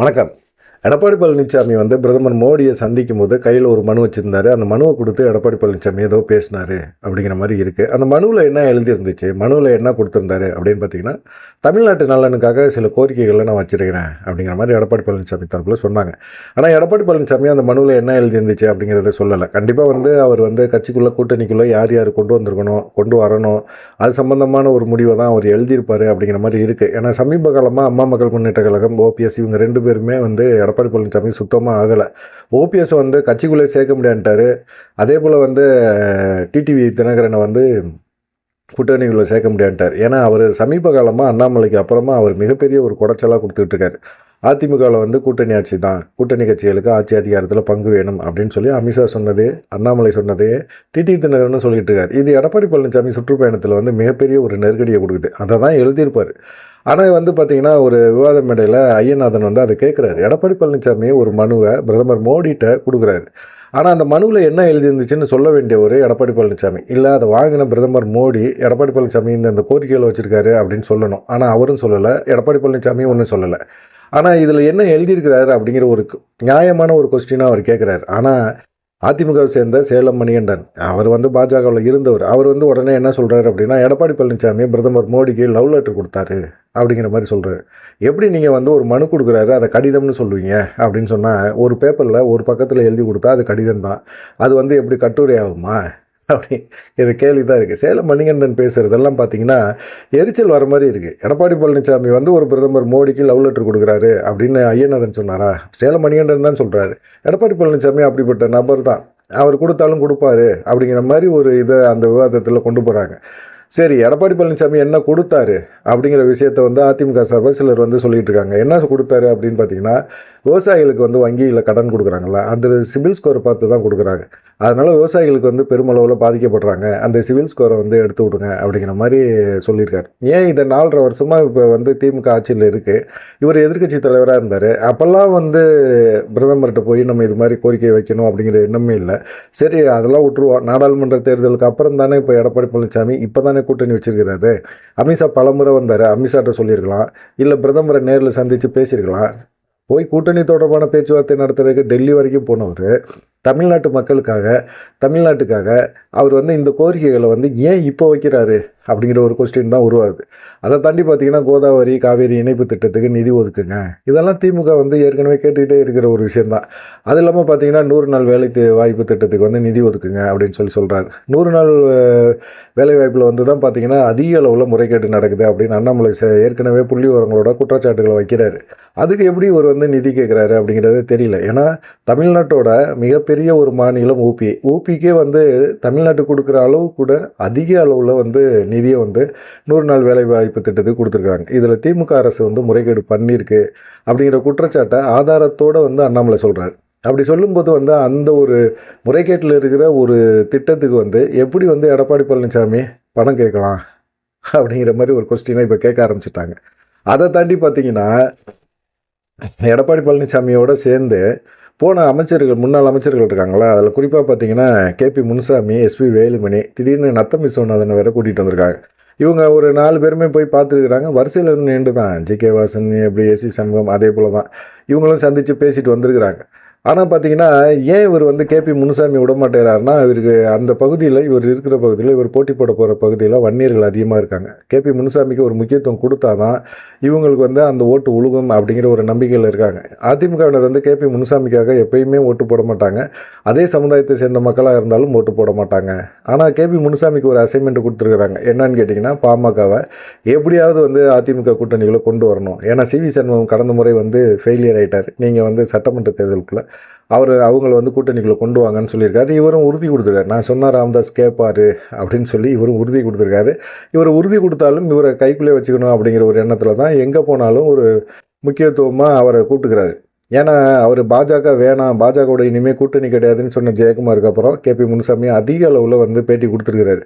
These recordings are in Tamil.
வணக்கம். எடப்பாடி பழனிசாமி வந்து பிரதமர் மோடியை சந்திக்கும் போது கையில் ஒரு மனு வச்சுருந்தாரு. அந்த மனுவை கொடுத்து எடப்பாடி பழனிசாமி ஏதோ பேசினார் அப்படிங்கிற மாதிரி இருக்குது. அந்த மனுவில் என்ன எழுதியிருந்துச்சு, மனுவில் என்ன கொடுத்துருந்தாரு அப்படின்னு பார்த்தீங்கன்னா, தமிழ்நாட்டு நலனுக்காக சில கோரிக்கைகளை நான் வச்சுருக்கிறேன் அப்படிங்கிற மாதிரி எடப்பாடி பழனிசாமி தரப்பில் சொன்னாங்க. ஆனால் எடப்பாடி பழனிசாமி அந்த மனுவில் என்ன எழுதியிருந்துச்சு அப்படிங்கிறத சொல்லலை. கண்டிப்பாக வந்து அவர் வந்து கட்சிக்குள்ளே கூட்டணிக்குள்ளே யார் யார் கொண்டு வரணும், அது சம்பந்தமான ஒரு முடிவை தான் அவர் எழுதியிருப்பார் அப்படிங்கிற மாதிரி இருக்குது. ஏன்னா சமீப காலமாக அம்மா மக்கள் முன்னேற்ற கழகம், ஓபிஎஸ் இவங்க 2 பேருமே வந்து எடப்பாடி பழனிசாமி சுத்தமாக ஆகலை. ஓபிஎஸ் வந்து கட்சிக்குள்ளே சேர்க்க முடியான்ட்டார். அதே போல் வந்து டிடிவி தினகரனை வந்து கூட்டணிகளை சேர்க்க முடியான்ட்டார். ஏன்னா அவர் சமீப காலமாக அண்ணாமலைக்கு அப்புறமா அவர் மிகப்பெரிய ஒரு குடைச்சலாக கொடுத்துட்டு இருக்காரு. அதிமுகவில் வந்து கூட்டணி ஆட்சி தான், கூட்டணி கட்சிகளுக்கு ஆட்சி அதிகாரத்தில் பங்கு வேணும் அப்படின்னு சொல்லி அமித்ஷா சொன்னதே, அண்ணாமலை சொன்னதே டிடிவி தினகரன் சொல்லிட்டு இருக்காரு. இது எடப்பாடி பழனிசாமி சுற்றுப்பயணத்தில் வந்து மிகப்பெரிய ஒரு நெருக்கடியை கொடுக்குது. அதை தான் எழுதியிருப்பார். ஆனால் வந்து பார்த்திங்கன்னா ஒரு விவாத மேடையில் ஐயநாதன் வந்து அதை கேட்குறாரு. எடப்பாடி பழனிசாமி ஒரு மனுவை பிரதமர் மோடிகிட்ட கொடுக்குறாரு. ஆனால் அந்த மனுவில் என்ன எழுதியிருந்துச்சுன்னு சொல்ல வேண்டிய ஒரு எடப்பாடி பழனிசாமி இல்லை, அதை வாங்கின பிரதமர் மோடி எடப்பாடி பழனிசாமி இந்த கோரிக்கைகளை வச்சுருக்காரு அப்படின்னு சொல்லணும். ஆனால் அவரும் சொல்லலை, எடப்பாடி பழனிசாமியும் ஒன்றும் சொல்லலை. ஆனால் இதில் என்ன எழுதியிருக்கிறாரு அப்படிங்கிற ஒரு நியாயமான ஒரு கொஸ்டினாக அவர் கேட்குறாரு. ஆனால் அதிமுகவை சேர்ந்த சேலம் மணிகண்டன் அவர் வந்து பாஜகவில் இருந்தவர். அவர் வந்து உடனே என்ன சொல்கிறாரு அப்படின்னா, எடப்பாடி பழனிசாமி பிரதமர் மோடிக்கு லவ் லெட்டர் கொடுத்தாரு அப்படிங்கிற மாதிரி சொல்கிறாரு. எப்படி நீங்கள் வந்து ஒரு மனு கொடுக்குறாரு அதை கடிதம்னு சொல்லுவீங்க அப்படின்னு சொன்னால், ஒரு பேப்பரில் ஒரு பக்கத்தில் எழுதி கொடுத்தா அது கடிதம் தான், அது வந்து எப்படி கட்டுரை ஆகுமா அப்படி இது கேள்வி தான் இருக்குது. சேலம் மணிகண்டன் பேசுகிறதெல்லாம் பார்த்தீங்கன்னா எரிச்சல் வர மாதிரி இருக்குது. எடப்பாடி பழனிசாமி வந்து ஒரு பிரதமர் மோடிக்கு லவ் லெட்டர் கொடுக்குறாரு அப்படின்னு ஐயநாதன் சொன்னாரா? சேலம் மணிகண்டன் தான் சொல்கிறாரு. எடப்பாடி பழனிசாமி அப்படிப்பட்ட நபர் தான், அவர் கொடுத்தாலும் கொடுப்பாரு அப்படிங்கிற மாதிரி ஒரு இதை அந்த விவாதத்தில் கொண்டு போகிறாங்க. சரி, எடப்பாடி பழனிசாமி என்ன கொடுத்தாரு அப்படிங்கிற விஷயத்த வந்து அதிமுக சார்பாக சிலர் வந்து சொல்லிகிட்டு இருக்காங்க. என்ன கொடுத்தாரு அப்படின்னு பார்த்தீங்கன்னா, விவசாயிகளுக்கு வந்து வங்கியில் கடன் கொடுக்குறாங்களா, அந்த சிபில் ஸ்கோரை பார்த்து தான் கொடுக்குறாங்க. அதனால் விவசாயிகளுக்கு வந்து பெருமளவில் பாதிக்கப்படுறாங்க, அந்த சிவில் ஸ்கோரை வந்து எடுத்து விடுங்க அப்படிங்கிற மாதிரி சொல்லியிருக்காரு. ஏன் இதை 4.5 வருஷமாக இப்போ வந்து திமுக ஆட்சியில் இருக்குது, இவர் எதிர்க்கட்சி தலைவராக இருந்தார். அப்போல்லாம் வந்து பிரதமர்கிட்ட போய் நம்ம இது மாதிரி கோரிக்கை வைக்கணும் அப்படிங்கிற எண்ணமே இல்லை. சரி, அதெல்லாம் விட்டுருவோம். நாடாளுமன்ற தேர்தலுக்கு அப்புறம் தானே இப்போ எடப்பாடி பழனிசாமி இப்போ தானே கூட்டணி வச்சிருக்கிறாரு. அமித்ஷா பலமுறை வந்தார், அமித்ஷாட்ட சொல்லியிருக்கலாம், இல்லை பிரதமரை நேரில் சந்தித்து பேசியிருக்கலாம். போய் கூட்டணி தொடர்பான பேச்சுவார்த்தை நடத்துறதுக்கு டெல்லி வரைக்கும் போனவர் தமிழ்நாட்டு மக்களுக்காக, தமிழ்நாட்டுக்காக அவர் வந்து இந்த கோரிக்கைகளை வந்து ஏன் இப்போ வைக்கிறாரு அப்படிங்கிற ஒரு கொஸ்டின் தான் உருவாகுது. அதை தாண்டி பார்த்திங்கன்னா கோதாவரி காவேரி இணைப்பு திட்டத்துக்கு நிதி ஒதுக்குங்க, இதெல்லாம் திமுக வந்து ஏற்கனவே கேட்டுக்கிட்டே இருக்கிற ஒரு விஷயந்தான். அது இல்லாமல் பார்த்திங்கன்னா 100 நாள் வேலை வாய்ப்பு திட்டத்துக்கு வந்து நிதி ஒதுக்குங்க அப்படின்னு சொல்கிறார். 100 நாள் வேலைவாய்ப்பில் வந்து தான் பார்த்திங்கன்னா அதிக அளவில் முறைகேடு நடக்குது அப்படின்னு அண்ணாமலை ஏற்கனவே புள்ளி விவரங்களோட குற்றச்சாட்டுகளை வைக்கிறாரு. அதுக்கு எப்படி ஒரு வந்து நிதி கேட்குறாரு அப்படிங்கிறதே தெரியல. ஏன்னா தமிழ்நாட்டோட மிகப்பெரிய ஒரு மாநிலம் ஊபிக்கே வந்து தமிழ்நாட்டுக்கு கொடுக்குற அளவு கூட அதிக அளவில் வந்து நிதியை வந்து 100 நாள் வேலை வாய்ப்பு திட்டத்துக்கு கொடுத்துருக்காங்க. இதில் திமுக அரசு வந்து முறைகேடு பண்ணியிருக்கு அப்படிங்கிற குற்றச்சாட்டை ஆதாரத்தோடு வந்து அண்ணாமலை சொல்கிறார். அப்படி சொல்லும்போது வந்து அந்த ஒரு முறைகேட்டில் இருக்கிற ஒரு திட்டத்துக்கு வந்து எப்படி வந்து எடப்பாடி பழனிசாமி பணம் கேட்கலாம் அப்படிங்கிற மாதிரி ஒரு கொஸ்டினை இப்போ கேட்க ஆரம்பிச்சிட்டாங்க. அதை தாண்டி பார்த்தீங்கன்னா எடப்பாடி பழனிசாமியோடு சேர்ந்து போன அமைச்சர்கள், முன்னாள் அமைச்சர்கள் இருக்காங்களா, அதில் குறிப்பாக பார்த்தீங்கன்னா கேபி முனுசாமி, எஸ்பி வேலுமணி, திடீர்னு நத்தம் விஸ்வநாதனை வேறு கூட்டிகிட்டு வந்திருக்காங்க. இவங்க ஒரு 4 பேருமே போய் பார்த்துருக்குறாங்க. வரிசையில் இருந்து நின்று தான் ஜி.கே. வாசன், எப்படி எஸ்சி சண்முகம், அதே போல் தான் இவங்களும் சந்தித்து பேசிட்டு வந்திருக்கிறாங்க. ஆனால் பார்த்தீங்கன்னா ஏன் இவர் வந்து கேபி முனுசாமி விட மாட்டேறாருன்னா, இவருக்கு அந்த பகுதியில், இவர் இருக்கிற பகுதியில், இவர் போட்டி போட போகிற பகுதியில் வன்னியர்கள் அதிகமாக இருக்காங்க. கேபி முனுசாமிக்கு ஒரு முக்கியத்துவம் கொடுத்தா தான் இவங்களுக்கு வந்து அந்த ஓட்டு உழுகும் அப்படிங்கிற ஒரு நம்பிக்கையில் இருக்காங்க. அதிமுகவினர் வந்து கேபி முனுசாமிக்காக எப்பயுமே ஓட்டு போட மாட்டாங்க. அதே சமுதாயத்தை சேர்ந்த மக்களாக இருந்தாலும் ஓட்டு போட மாட்டாங்க. ஆனால் கேபி முனுசாமிக்கு ஒரு அசைன்மெண்ட் கொடுத்துருக்குறாங்க. என்னன்னு கேட்டிங்கன்னா, பாமகவை எப்படியாவது வந்து அதிமுக கூட்டணிகளை கொண்டு வரணும். ஏன்னா சிவி சண்முகம் கடந்த முறை வந்து ஃபெயிலியர் ஆகிட்டார். நீங்கள் வந்து சட்டமன்ற தேர்தலுக்குள்ளே அவங்கள வந்து கூட்டணிக்குள்ளே கொண்டு வாங்கன்னு சொல்லியிருக்காரு. இவரும் உறுதி கொடுத்துருக்காரு. நான் சொன்ன ராமதாஸ் கேட்பார் அப்படின்னு சொல்லி இவரும் உறுதி கொடுத்துருக்காரு. இவர் உறுதி கொடுத்தாலும் இவரை கைக்குள்ளே வச்சுக்கணும் அப்படிங்கிற ஒரு எண்ணத்தில் தான் எங்கே போனாலும் ஒரு முக்கியத்துவமாக அவரை கூப்பிட்டுக்கிறாரு. ஏன்னா அவர் பாஜக வேணாம், பாஜகவோட இனிமேல் கூட்டணி கிடையாதுன்னு சொன்ன ஜெயக்குமாருக்கு அப்புறம் கேபி முனுசாமி அதிக அளவில் வந்து பேட்டி கொடுத்துருக்கிறாரு.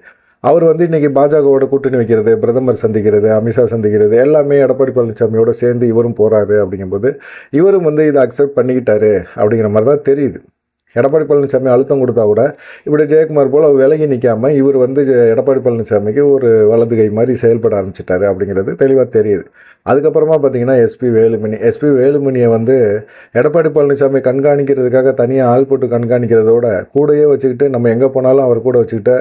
அவர் வந்து இன்றைக்கி பாஜகவோட கூட்டணி வைக்கிறது, பிரதமர் சந்திக்கிறது, அமித்ஷா சந்திக்கிறது எல்லாமே எடப்பாடி பழனிசாமியோடு சேர்ந்து இவரும் போகிறாரு. அப்படிங்கும்போது இவரும் வந்து இதை அக்செப்ட் பண்ணிக்கிட்டாரு அப்படிங்கிற மாதிரி தான் தெரியுது. எடப்பாடி பழனிசாமி அழுத்தம் கொடுத்தா கூட இப்படி ஜெயக்குமார் போல் விலகி நிற்காமல் இவர் வந்து எடப்பாடி பழனிசாமிக்கு ஒரு வலது கை மாதிரி செயல்பட ஆரம்பிச்சிட்டாரு அப்படிங்கிறது தெளிவாக தெரியுது. அதுக்கப்புறமா பார்த்தீங்கன்னா எஸ்பி வேலுமணியை வந்து எடப்பாடி பழனிசாமி கண்காணிக்கிறதுக்காக தனியாக ஆள் போட்டு கண்காணிக்கிறதோட கூடயே வச்சுக்கிட்டு நம்ம எங்கே போனாலும் அவர் கூட வச்சுக்கிட்டு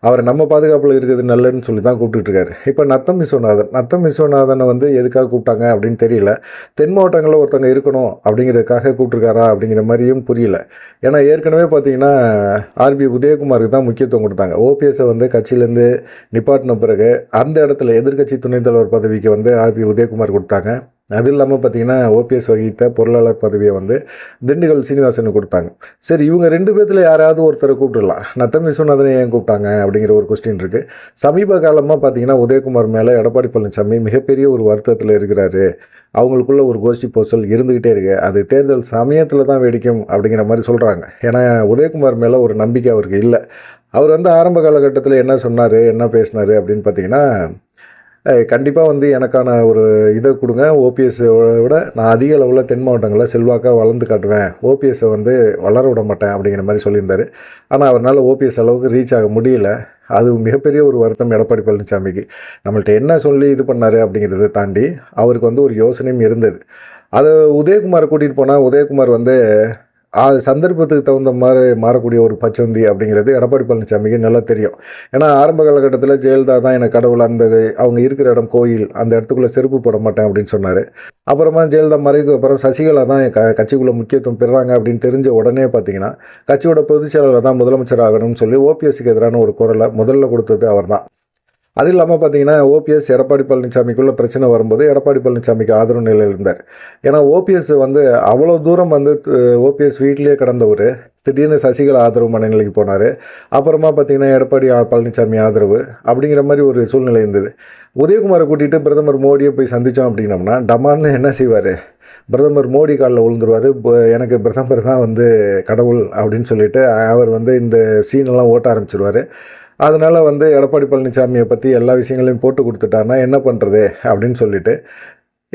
அவரை நம்ம பாதுகாப்பில் இருக்கிறது நல்லதுன்னு சொல்லி தான் கூப்பிட்டுருக்காரு. இப்போ நத்தம் விஸ்வநாதனை வந்து எதுக்காக கூப்பிட்டாங்க அப்படின்னு தெரியல. தென் மாவட்டங்களில் ஒருத்தங்க இருக்கணும் அப்படிங்கிறதுக்காக கூப்பிட்டுருக்காரா அப்படிங்கிற மாதிரியும் புரியல. ஏன்னா ஏற்கனவே பார்த்தீங்கன்னா ஆர்பி உதயகுமாருக்கு தான் முக்கியத்துவம் கொடுத்தாங்க. ஓபிஎஸ்ஸை வந்து கட்சியிலேருந்து நிப்பாட்டின பிறகு அந்த இடத்துல எதிர்க்கட்சி துணைத் தலைவர் பதவிக்கு வந்து ஆர்பி உதயகுமார் கொடுத்தாங்க. அது இல்லாமல் பார்த்தீங்கன்னா ஓபிஎஸ் வகித்த பொருளாளர் பதவியை வந்து திண்டுக்கல் சீனிவாசனுக்கு கொடுத்தாங்க. சரி, இவங்க 2 பேர்த்தில் யாராவது ஒருத்தரை கூப்பிட்டுடலாம். நத்தம் விஸ்வநாதனை ஏன் கூப்பிட்டாங்க அப்படிங்கிற ஒரு கொஸ்டின் இருக்குது. சமீப காலமாக பார்த்தீங்கன்னா உதயகுமார் மேலே எடப்பாடி பழனிசாமி மிகப்பெரிய ஒரு வருத்தத்தில் இருக்கிறாரு. அவங்களுக்குள்ள ஒரு கோஷ்டி போசல் இருந்துக்கிட்டே இருக்குது. அது தேர்தல் சமயத்தில் தான் வெடிக்கும் அப்படிங்கிற மாதிரி சொல்கிறாங்க. ஏன்னா உதயகுமார் மேலே ஒரு நம்பிக்கை அவருக்கு இல்லை. அவர் வந்து ஆரம்ப காலகட்டத்தில் என்ன சொன்னார், என்ன பேசினார் அப்படின்னு பார்த்தீங்கன்னா, கண்டிப்பாக வந்து எனக்கான ஒரு இதை கொடுங்க, ஓபிஎஸ்ஸை விட நான் அதிக அளவில் தென் மாவட்டங்களில் செல்வாக்காக வளர்ந்து காட்டுவேன், ஓபிஎஸ்ஸை வந்து வளர விட மாட்டேன் அப்படிங்கிற மாதிரி சொல்லியிருந்தார். ஆனால் அவரால் ஓபிஎஸ் அளவுக்கு ரீச் ஆக முடியல. அது மிகப்பெரிய ஒரு வருத்தம் எடப்பாடி பழனிசாமிக்கு. நம்மள்ட்ட என்ன சொல்லி இது பண்ணார் அப்படிங்கிறத தாண்டி அவருக்கு வந்து ஒரு யோசனையும் இருந்தது. அதை உதயகுமாரை கூட்டிகிட்டு போனால் உதயகுமார் வந்து சந்தர்ப்பத்துக்கு தகுந்த மாதிரி மாறக்கூடிய ஒரு பச்சந்தி அப்படிங்கிறது எடப்பாடி பழனிசாமிக்கு நல்லா தெரியும். ஏன்னா ஆரம்ப காலகட்டத்தில் ஜெயலலிதா தான் எனக்கு கடவுள், அந்த அவங்க இருக்கிற இடம் கோயில், அந்த இடத்துக்குள்ளே செருப்பு போட மாட்டேன் அப்படின்னு சொன்னார். அப்புறமா ஜெயலலிதா மறைவுக்கு அப்புறம் சசிகலா தான் கட்சிக்குள்ளே முக்கியத்துவம் பெறுறாங்க அப்படின்னு தெரிஞ்ச உடனே பார்த்தீங்கன்னா கட்சியோட பொதுச் செயலாளர் தான் முதலமைச்சர் ஆகணும்னு சொல்லி ஓபிஎஸ்க்கு எதிரான ஒரு குரலை முதல்ல கொடுத்தது அவர் தான். அது இல்லாமல் பார்த்தீங்கன்னா ஓபிஎஸ் எடப்பாடி பழனிசாமிக்குள்ளே பிரச்சனை வரும்போது எடப்பாடி பழனிசாமிக்கு ஆதரவு நிலையில் இருந்தார். ஏன்னா ஓபிஎஸ் வந்து அவ்வளோ தூரம் வந்து ஓபிஎஸ் வீட்டிலேயே கடந்தவர் திடீர்னு சசிகலா ஆதரவு மனநிலைக்கு போனார். அப்புறமா பார்த்திங்கன்னா எடப்பாடி பழனிசாமி ஆதரவு அப்படிங்கிற மாதிரி ஒரு சூழ்நிலை இருந்தது. உதயகுமாரை கூட்டிகிட்டு பிரதமர் மோடியை போய் சந்தித்தோம் அப்படின்னோம்னா டமார்னு என்ன செய்வார், பிரதமர் மோடி காலில் விழுந்துருவார். எனக்கு பிரதமர் தான் வந்து கடவுள் அப்படின்னு சொல்லிட்டு அவர் வந்து இந்த சீனெல்லாம் ஓட்ட ஆரம்பிச்சிருவார். அதனால் வந்து எடப்பாடி பழனிசாமியை பற்றி எல்லா விஷயங்களையும் போட்டு கொடுத்துட்டாருன்னா என்ன பண்ணுறது அப்படின்னு சொல்லிட்டு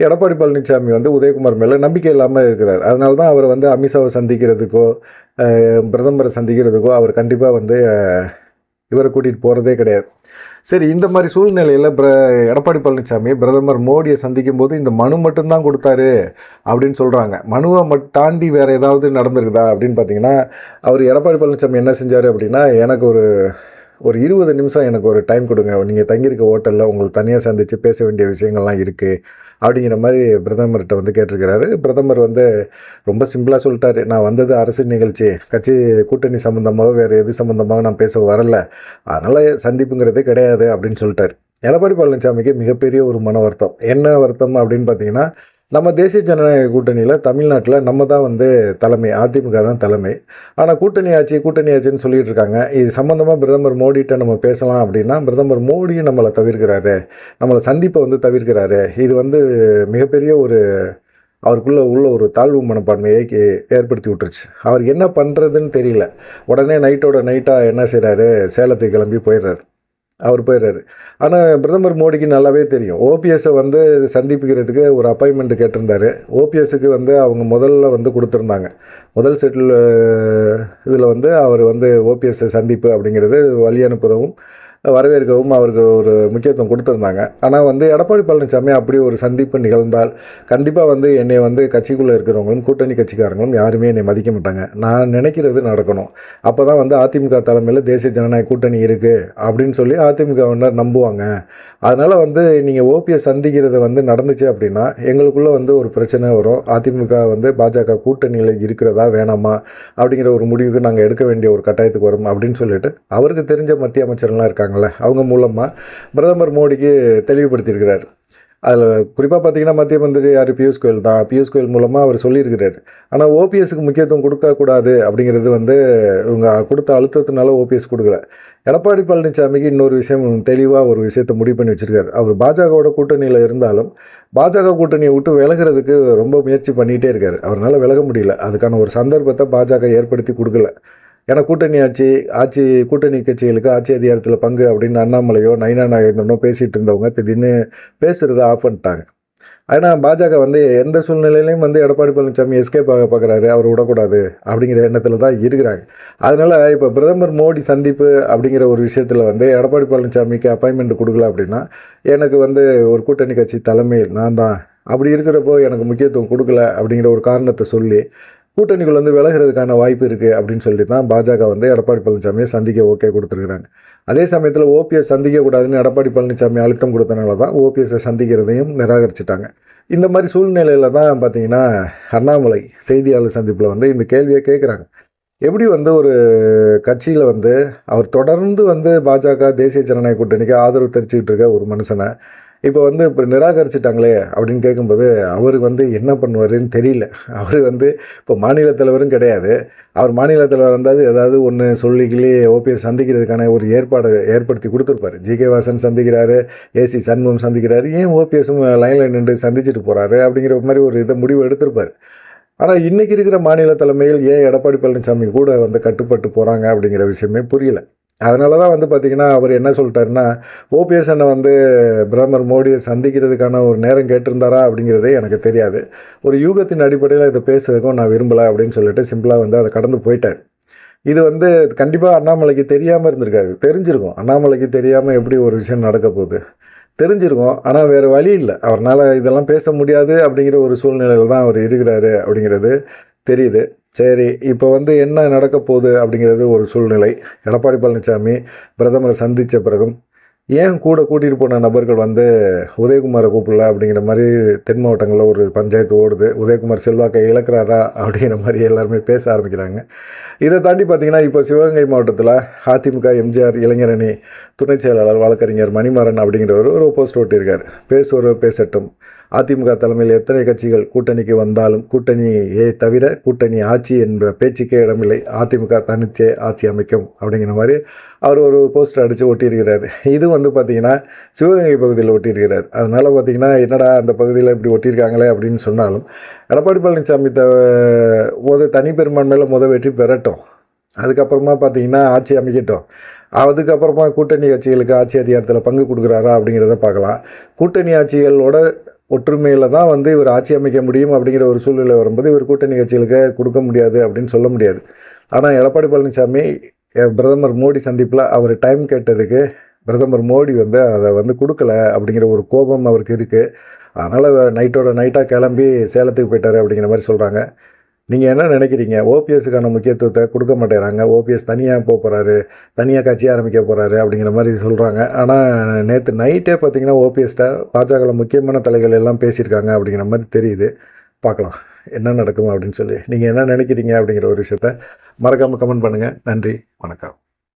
எடப்பாடி பழனிசாமி வந்து உதயகுமார் மேலே நம்பிக்கை இல்லாமல் இருக்கிறார். அதனால தான் அவர் வந்து அமித்ஷாவை சந்திக்கிறதுக்கோ பிரதமரை சந்திக்கிறதுக்கோ அவர் கண்டிப்பாக வந்து இவரை கூட்டிகிட்டு போகிறதே கிடையாது. சரி, இந்த மாதிரி சூழ்நிலையில் எடப்பாடி பழனிசாமி பிரதமர் மோடியை சந்திக்கும் போது இந்த மனு மட்டும்தான் கொடுத்தாரு அப்படின்னு சொல்கிறாங்க. மனுவை தாண்டி வேறு ஏதாவது நடந்திருக்குதா அப்படின்னு பார்த்தீங்கன்னா அவர் எடப்பாடி பழனிசாமி என்ன செஞ்சார் அப்படின்னா, எனக்கு ஒரு 20 நிமிஷம் எனக்கு ஒரு டைம் கொடுங்க, நீங்கள் தங்கியிருக்க ஹோட்டலில் உங்களுக்கு தனியாக சந்தித்து பேச வேண்டிய விஷயங்கள்லாம் இருக்குது அப்படிங்கிற மாதிரி பிரதமர்கிட்ட வந்து கேட்டிருக்கிறாரு. பிரதமர் வந்து ரொம்ப சிம்பிளாக சொல்லிட்டாரு, நான் வந்தது அரசு நிகழ்ச்சி, கட்சி கூட்டணி சம்மந்தமாக வேறு எது சம்மந்தமாக நான் பேச வரல, அதனால் சந்திப்புங்கிறதே கிடையாது அப்படின்னு சொல்லிட்டார். எடப்பாடி பழனிசாமிக்கு மிகப்பெரிய ஒரு மன வருத்தம். என்ன வருத்தம் அப்படின்னு பார்த்தீங்கன்னா, நம்ம தேசிய ஜனநாயக கூட்டணியில் தமிழ்நாட்டில் நம்ம தான் வந்து தலைமை, அதிமுக தான் தலைமை. ஆனால் கூட்டணி ஆட்சின்னு சொல்லிகிட்டு இருக்காங்க. இது சம்மந்தமாக பிரதமர் மோடிகிட்ட நம்ம பேசலாம் அப்படின்னா பிரதமர் மோடியும் நம்மளை தவிர்க்கிறாரு, நம்மளை சந்திப்பை வந்து தவிர்க்கிறாரு. இது வந்து மிகப்பெரிய ஒரு அவருக்குள்ளே உள்ள ஒரு தாழ்வு மனப்பான்மையை ஏற்படுத்தி விட்டுருச்சு. அவர் என்ன பண்ணுறதுன்னு தெரியல. உடனே நைட்டாக என்ன செய்கிறாரு, சேலத்துக்கு கிளம்பி போயிடுறாரு. ஆனால் பிரதமர் மோடிக்கு நல்லாவே தெரியும், ஓபிஎஸ்ஸை வந்து சந்திப்புக்கிறதுக்கு ஒரு அப்பாயின்மெண்ட் கேட்டிருந்தார். ஓபிஎஸ்ஸுக்கு வந்து அவங்க முதல்ல வந்து கொடுத்துருந்தாங்க. முதல் செட்டில் இதில் வந்து அவர் வந்து ஓபிஎஸ்ஸை சந்திப்பு அப்படிங்கிறது வழி அனுப்புகிறவும் வரவேற்கவும் அவருக்கு ஒரு முக்கியத்துவம் கொடுத்துருந்தாங்க. ஆனால் வந்து எடப்பாடி பழனிசாமி அப்படி ஒரு சந்திப்பு நிகழ்ந்தால் கண்டிப்பாக வந்து என்னை வந்து கட்சிக்குள்ளே இருக்கிறவங்களும் கூட்டணி கட்சிக்காரங்களும் யாருமே என்னை மதிக்க மாட்டாங்க. நான் நினைக்கிறது நடக்கணும். அப்போ தான் வந்து அதிமுக தலைமையில் தேசிய ஜனநாயக கூட்டணி இருக்குது அப்படின்னு சொல்லி அதிமுகவினர் நம்புவாங்க. அதனால் வந்து நீங்கள் ஓபிஎஸ் சந்திக்கிறது வந்து நடந்துச்சு அப்படின்னா எங்களுக்குள்ளே வந்து ஒரு பிரச்சனை வரும். அதிமுக வந்து பாஜக கூட்டணியில் இருக்கிறதா வேணாமா அப்படிங்கிற ஒரு முடிவுக்கு நாங்கள் எடுக்க வேண்டிய ஒரு கட்டாயத்துக்கு வரும் அப்படின்னு சொல்லிட்டு அவருக்கு தெரிஞ்ச மத்திய அமைச்சர்லாம் இருக்காங்க, அவங்க மூலமாக பிரதமர் மோடிக்கு தெளிவுபடுத்தியிருக்கிறார். அதில் குறிப்பாக பார்த்தீங்கன்னா மத்திய மந்திரி யார், பியூஷ் கோயல் தான். பியூஷ் கோயல் மூலமாக அவர் சொல்லியிருக்கிறார். ஆனால் ஓபிஎஸ்க்கு முக்கியத்துவம் கொடுக்கக்கூடாது அப்படிங்கிறது வந்து இவங்க கொடுத்த அழுத்தத்தினால ஓபிஎஸ் கொடுக்கல. எடப்பாடி பழனிசாமிக்கு இன்னொரு விஷயம் தெளிவாக ஒரு விஷயத்தை முடிவு பண்ணி வச்சுருக்காரு. அவர் பாஜகவோட கூட்டணியில் இருந்தாலும் பாஜக கூட்டணியை விட்டு விலகிறதுக்கு ரொம்ப முயற்சி பண்ணிகிட்டே இருக்கார். அவரால் விலக முடியல. அதுக்கான ஒரு சந்தர்ப்பத்தை பாஜக ஏற்படுத்தி கொடுக்கல. ஏன்னா கூட்டணி கட்சிகளுக்கு ஆட்சி அதிகாரத்தில் பங்கு அப்படின்னு அண்ணாமலையோ நயினா நாகேந்திரனோ பேசிகிட்டு இருந்தவங்க திடீர்னு பேசுகிறத ஆஃப் பண்ணிட்டாங்க. ஆனால் பாஜக வந்து எந்த சூழ்நிலையிலையும் வந்து எடப்பாடி பழனிசாமி எஸ்கேப் ஆக பார்க்குறாரு, அவர் விடக்கூடாது அப்படிங்கிற எண்ணத்தில் தான் இருக்கிறாங்க. அதனால் இப்போ பிரதமர் மோடி சந்திப்பு அப்படிங்கிற ஒரு விஷயத்தில் வந்து எடப்பாடி பழனிசாமிக்கு அப்பாயின்மெண்ட் கொடுக்கல அப்படின்னா, எனக்கு வந்து ஒரு கூட்டணி கட்சி தலைமையில் நான் தான், அப்படி இருக்கிறப்போ எனக்கு முக்கியத்துவம் கொடுக்கல அப்படிங்கிற ஒரு காரணத்தை சொல்லி கூட்டணிக்குள் வந்து விலகிறதுக்கான வாய்ப்பு இருக்குது அப்படின்னு சொல்லி தான் பாஜக வந்து எடப்பாடி பழனிசாமியை சந்திக்க ஓகே கொடுத்துருக்குறாங்க. அதே சமயத்தில் ஓபிஎஸ் சந்திக்கக்கூடாதுன்னு எடப்பாடி பழனிசாமி அழுத்தம் கொடுத்தனால தான் ஓபிஎஸ்ஸை சந்திக்கிறதையும் நிராகரிச்சிட்டாங்க. இந்த மாதிரி சூழ்நிலையில் தான் பார்த்திங்கன்னா அண்ணாமலை செய்தியாளர் சந்திப்பில் வந்து இந்த கேள்வியை கேட்குறாங்க. எப்படி வந்து ஒரு கட்சியில் வந்து அவர் தொடர்ந்து வந்து பாஜக தேசிய ஜனநாயக கூட்டணிக்கு ஆதரவு தெரிவிச்சுக்கிட்டு இருக்க ஒரு மனுஷனை இப்போ வந்து இப்போ நிராகரிச்சிட்டாங்களே அப்படின்னு கேட்கும்போது அவருக்கு வந்து என்ன பண்ணுவாருன்னு தெரியல. அவர் வந்து இப்போ மாநில தலைவரும் கிடையாது. அவர் மாநில தலைவர் வந்தால் ஏதாவது ஒன்று சொல்லிக்கிளே ஓபிஎஸ் சந்திக்கிறதுக்கான ஒரு ஏற்படுத்தி கொடுத்துருப்பாரு. ஜிகே வாசன் சந்திக்கிறாரு, ஏசி சண்முகம் சந்திக்கிறாரு, ஏன் ஓபிஎஸும் லைனில் நின்று சந்திச்சுட்டு போகிறாரு அப்படிங்கிற மாதிரி ஒரு இதை முடிவு எடுத்திருப்பார். ஆனால் இன்றைக்கி இருக்கிற மாநில தலைமையில் ஏன் எடப்பாடி பழனிசாமி கூட வந்து கட்டுப்பட்டு போகிறாங்க அப்படிங்கிற விஷயமே புரியல. அதனால தான் வந்து பார்த்திங்கன்னா அவர் என்ன சொல்லிட்டாருன்னா, ஓபிஎஸ் அண்ணன் வந்து பிரதமர் மோடியை சந்திக்கிறதுக்கான ஒரு நேரம் கேட்டிருந்தாரா அப்படிங்கிறதே எனக்கு தெரியாது. ஒரு யூகத்தின் அடிப்படையில் இதை பேசுறதுக்கும் நான் விரும்பலை அப்படின்னு சொல்லிட்டு சிம்பிளாக வந்து அதை கடந்து போயிட்டார். இது வந்து கண்டிப்பாக அண்ணாமலைக்கு தெரியாமல் இருந்திருக்காது, தெரிஞ்சிருக்கும். அண்ணாமலைக்கு தெரியாமல் எப்படி ஒரு விஷயம் நடக்க போகுது தெரிஞ்சிருக்கும். ஆனால் வேறு வழி இல்லை, அவரால் இதெல்லாம் பேச முடியாது அப்படிங்கிற ஒரு சூழ்நிலையில் தான் அவர் இருக்கிறாரு அப்படிங்கிறது தெரியுது. சரி, இப்போ வந்து என்ன நடக்க போகுது அப்படிங்கிறது ஒரு சூழ்நிலை. எடப்பாடி பழனிசாமி பிரதமரை சந்தித்த பிறகும் ஏன் கூட கூட்டிகிட்டு போன நபர்கள் வந்து உதயகுமாரை கூப்பிடல அப்படிங்கிற மாதிரி தென் மாவட்டங்களில் ஒரு பஞ்சாயத்து ஓடுது. உதயகுமார் செல்வாக்கை இழக்கிறாரா அப்படிங்கிற மாதிரி எல்லாருமே பேச ஆரம்பிக்கிறாங்க. இதை தாண்டி பார்த்திங்கன்னா இப்போ சிவகங்கை மாவட்டத்தில் அதிமுக எம்ஜிஆர் இளைஞரணி துணை செயலாளர் வழக்கறிஞர் மணிமாறன் அப்படிங்கிறவர் ஒரு போஸ்ட் ஓட்டியிருக்கார். பேசுவோர் பேசட்டும், அதிமுக தலைமையில் எத்தனை கட்சிகள் கூட்டணிக்கு வந்தாலும் கூட்டணியை தவிர கூட்டணி ஆட்சி என்ற பேச்சுக்கே இடமில்லை, அதிமுக தனிச்சே ஆட்சி அமைக்கும் அப்படிங்கிற மாதிரி அவர் ஒரு போஸ்டர் அடித்து ஒட்டியிருக்கிறார். இது வந்து பார்த்திங்கன்னா சிவகங்கை பகுதியில் ஒட்டியிருக்கிறார். அதனால் பார்த்திங்கன்னா என்னடா அந்த பகுதியில் இப்படி ஒட்டியிருக்காங்களே அப்படின்னு சொன்னாலும் எடப்பாடி பழனிசாமி தனி பெரும்பான்மையில் வெற்றி பெறட்டும், அதுக்கப்புறமா பார்த்திங்கன்னா ஆட்சி அமைக்கட்டும், அதுக்கப்புறமா கூட்டணி கட்சிகளுக்கு ஆட்சி அதிகாரத்தில் பங்கு கொடுக்குறாரா அப்படிங்கிறத பார்க்கலாம். கூட்டணி ஆட்சிகளோட ஒற்றுமையில் தான் வந்து இவர் ஆட்சி அமைக்க முடியும் அப்படிங்கிற ஒரு சூழ்நிலை வரும்போது இவர் கூட்டணி கட்சிகளுக்கு கொடுக்க முடியாது அப்படின்னு சொல்ல முடியாது. ஆனால் எடப்பாடி பழனிசாமி பிரதமர் மோடி சந்திப்பில் அவர் டைம் கேட்டதுக்கு பிரதமர் மோடி வந்து அதை வந்து கொடுக்கல அப்படிங்கிற ஒரு கோபம் அவருக்கு இருக்குது. அதனால் நைட்டோட நைட்டாக கிளம்பி சேலத்துக்கு போயிட்டார் அப்படிங்கிற மாதிரி சொல்கிறாங்க. நீங்கள் என்ன நினைக்கிறீங்க? ஓபிஎஸ்ஸுக்கான முக்கியத்துவத்தை கொடுக்க மாட்டேறாங்க, ஓபிஎஸ் தனியாக போகிறாரு, தனியாக கட்சி ஆரம்பிக்க போகிறாரு அப்படிங்கிற மாதிரி சொல்கிறாங்க. ஆனால் நேற்று நைட்டே பார்த்திங்கன்னா ஓபிஎஸ்ட்ட பாஜகவில் முக்கியமான தலைகள் எல்லாம் பேசியிருக்காங்க அப்படிங்கிற மாதிரி தெரியுது. பார்க்கலாம் என்ன நடக்கும் அப்படின்னு சொல்லி. நீங்கள் என்ன நினைக்கிறீங்க அப்படிங்கிற ஒரு விஷயத்த மறக்காமல் கமெண்ட் பண்ணுங்கள். நன்றி, வணக்கம்.